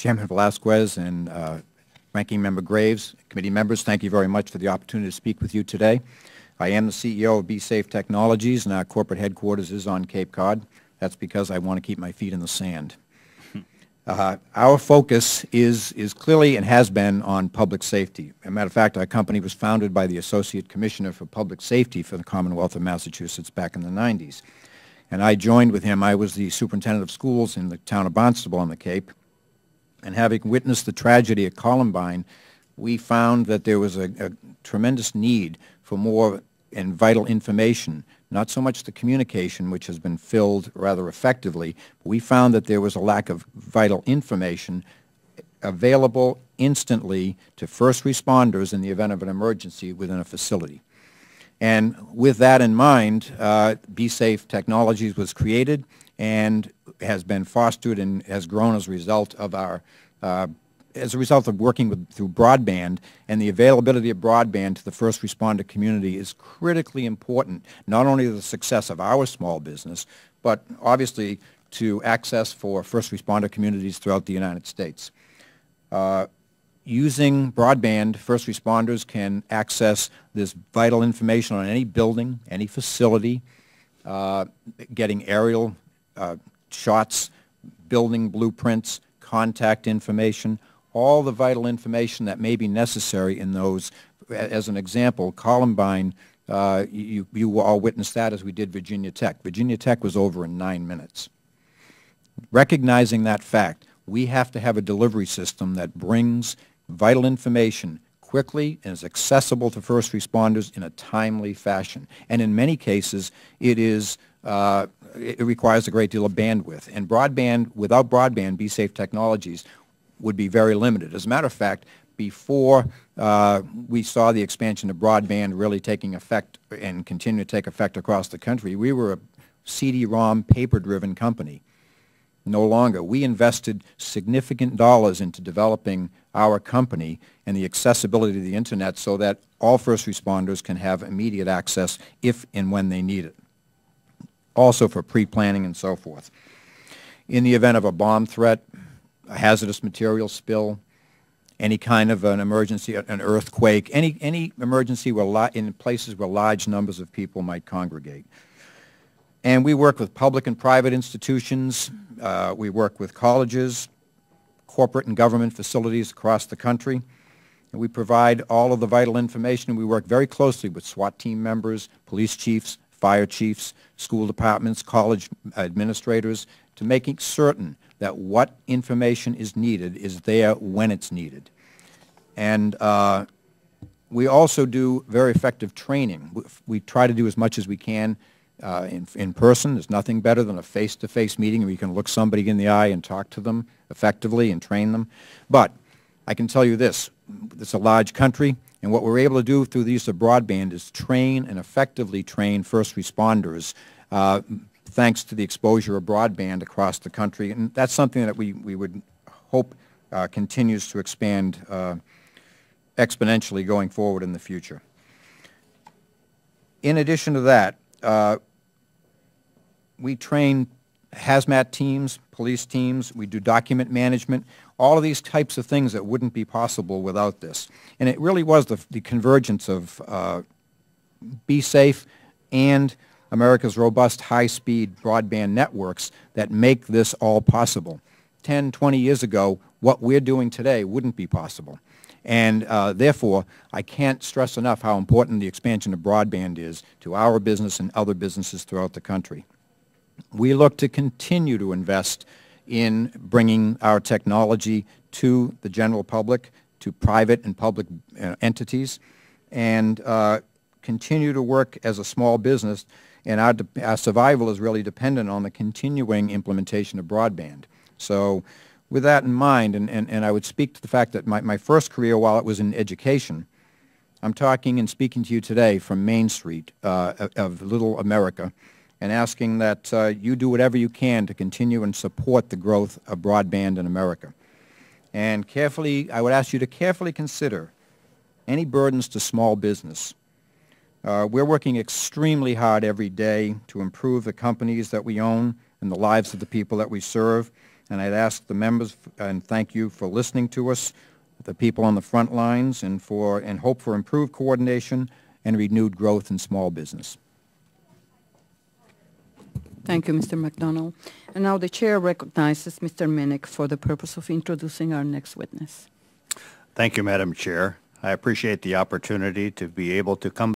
Chairman Velasquez and Ranking Member Graves, committee members, thank you very much for the opportunity to speak with you today. I am the CEO of BeSafe Technologies, and our corporate headquarters is on Cape Cod. That's because I want to keep my feet in the sand. Our focus is clearly and has been on public safety. As a matter of fact, our company was founded by the Associate Commissioner for Public Safety for the Commonwealth of Massachusetts back in the 90s. And I joined with him. I was the superintendent of schools in the town of Barnstable on the Cape. And having witnessed the tragedy at Columbine, we found that there was a tremendous need for more and vital information, not so much the communication, which has been filled rather effectively, but we found that there was a lack of vital information available instantly to first responders in the event of an emergency within a facility. And with that in mind, BeSafe Technologies was created and has been fostered and has grown as a result of working through broadband, and the availability of broadband to the first responder community is critically important, not only to the success of our small business, but obviously to access for first responder communities throughout the United States. Using broadband, first responders can access this vital information on any building, any facility, getting aerial shots, building blueprints, contact information, all the vital information that may be necessary in those. As an example, Columbine, you all witnessed that as we did Virginia Tech. Virginia Tech was over in 9 minutes. Recognizing that fact, we have to have a delivery system that brings vital information quickly and is accessible to first responders in a timely fashion. And in many cases, it requires a great deal of bandwidth. And broadband, without broadband, BeSafe Technologies would be very limited. As a matter of fact, before we saw the expansion of broadband really taking effect and continue to take effect across the country, we were a CD-ROM paper-driven company. No longer. We invested significant dollars into developing our company and the accessibility of the Internet so that all first responders can have immediate access if and when they need it. Also for pre-planning and so forth. In the event of a bomb threat, a hazardous material spill, any kind of an emergency, an earthquake, any emergency in places where large numbers of people might congregate. And we work with public and private institutions. We work with colleges, corporate and government facilities across the country. And we provide all of the vital information. We work very closely with SWAT team members, police chiefs, fire chiefs, school departments, college administrators, to making certain that what information is needed is there when it's needed. And we also do very effective training. We try to do as much as we can in person. There's nothing better than a face-to-face meeting where you can look somebody in the eye and talk to them effectively and train them. But I can tell you this, it's a large country, and what we're able to do through the use of broadband is train and effectively train first responders thanks to the exposure of broadband across the country. And that's something that we would hope continues to expand exponentially going forward in the future. In addition to that, we train hazmat teams, police teams, we do document management, all of these types of things that wouldn't be possible without this. And it really was the convergence of BeSafe and America's robust high-speed broadband networks that make this all possible. 10, 20 years ago, what we're doing today wouldn't be possible. And therefore, I can't stress enough how important the expansion of broadband is to our business and other businesses throughout the country. We look to continue to invest in bringing our technology to the general public, to private and public entities, and continue to work as a small business. And our survival is really dependent on the continuing implementation of broadband. So with that in mind, and I would speak to the fact that my first career, while it was in education, I'm talking and speaking to you today from Main Street of Little America, and asking that you do whatever you can to continue and support the growth of broadband in America. And I would ask you to carefully consider any burdens to small business. We're working extremely hard every day to improve the companies that we own and the lives of the people that we serve. And I'd ask the members and thank you for listening to us, the people on the front lines, and hope for improved coordination and renewed growth in small business. Thank you, Mr. McDonald. And now the chair recognizes Mr. Minnick for the purpose of introducing our next witness. Thank you, Madam Chair. I appreciate the opportunity to be able to come